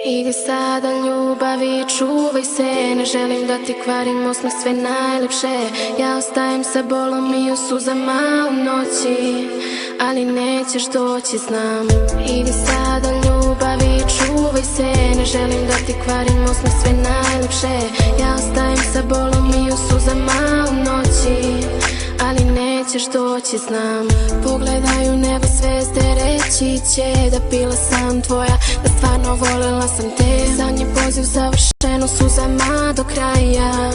Idi sada ljubavi, čuvaj se. Ne želim da ti kvarim osmeh, sve najlepše. Ja ostajem sa bolom i u suzama u noći, ali nećeš doći, znam. Idi sada ljubavi, čuvaj se. Ne želim da ti kvarim osmeh, sve najlepše. Ja ostajem sa bolom i u suzama u noći, ali nećeš doći, znam. Pogledaj u nebo zvezde, reći će da bila sam tvoja, da stvarno voljela sam te. Zadnji poziv završen u suzama do kraja.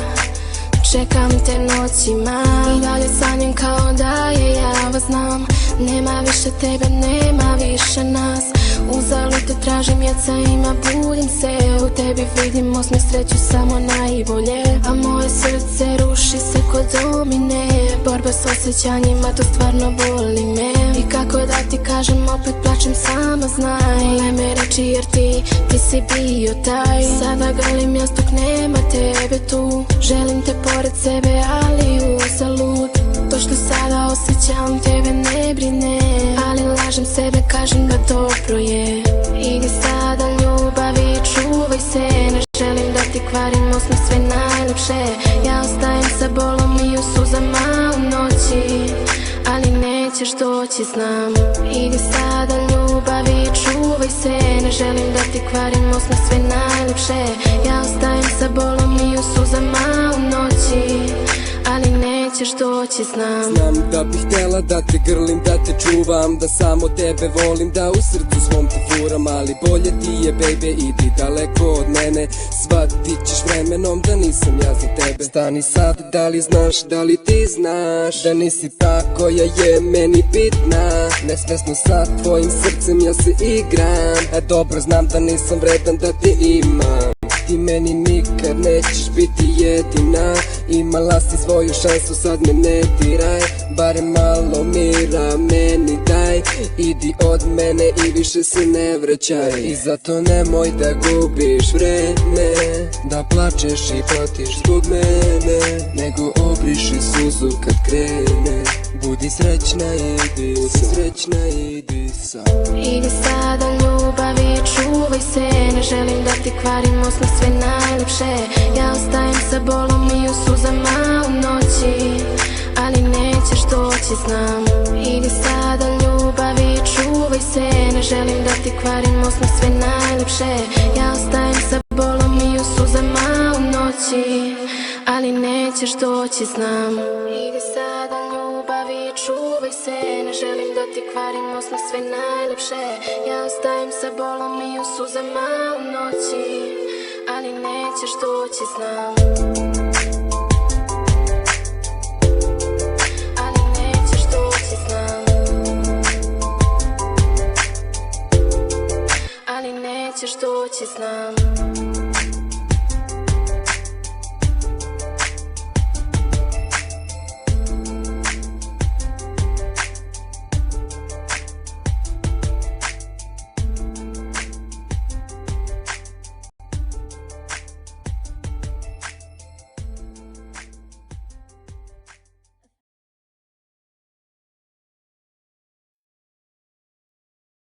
Čekam te noćima i dalje sanjam kao da je ja znam. Nema više tebe, nema više nas. Uzalud te tražim, jacajima budim se. U tebi vidim osmeh, sreću samo najbolje. A moje srce ruši se kod domine. Borba s osjećanjima, to stvarno boli me. I kako da ti kažem, opet plačem, sama znaj. Vole me reći jer ti si bio taj. Sada galim jas dok nema tebe tu. Želim te pored sebe, ali uzalud. To što sada osjećam tebe ne brine, ali lažem sebe, kažem da dobro je. Idi sada ljubavi, čuvaj se. Ne želim da ti kvarim osmeh, sve najlepše. Ja ostajem sa bolom i u suzama u noći, ali nećeš doći, znam. Idi sada ljubavi, čuvaj se. Ne želim da ti kvarim osmeh, sve najlepše. Ja ostajem sa bolom i u suzama u noći, ali nećeš doći, znam. Znam da bih htjela da te grlim, da te čuvam, da samo tebe volim, da u srcu svom te furam. Ali bolje ti je, baby, idi daleko od mene. Shvatit ćeš vremenom da nisam ja za tebe. Stani sad, da li znaš, da li ti znaš da nisi ta koja je meni bitna. Nesvesno sa tvojim srcem ja se igram, dobro znam da nisam vredan da te imam. Ti meni nikad nećeš biti jedina. Imala si svoju šansu, sad me ne diraj. Barem malo mira meni daj. Idi od mene i više se ne vraćaj. I zato nemoj da gubiš vreme, da plačeš i patiš zbog mene, nego obriši suzu kad krene. Budi srećna, idi, budi srećna, idi sad. Idi sada ljubavi, čuvaj se. Ne želim da ti kvarim osmeh, sve najlepše. Ja ostajem sa bolom i u suzama u noći, ali nećeš doći, znam. Idi sada ljubavi, čuvaj se. Ne želim da ti kvarim osmeh, sve najlepše. Ja ostajem sa bolom i u suzama u noći, ali nećeš doći, znam. Idi sada ljubavi, čuvaj se. Ne želim da ti kvarim osmeh, sve najlepše. Ja ostajem sa bolom i u suzama u noći, ali nećeš doći, znam. Ali nećeš doći, znam. Ali nećeš doći, znam.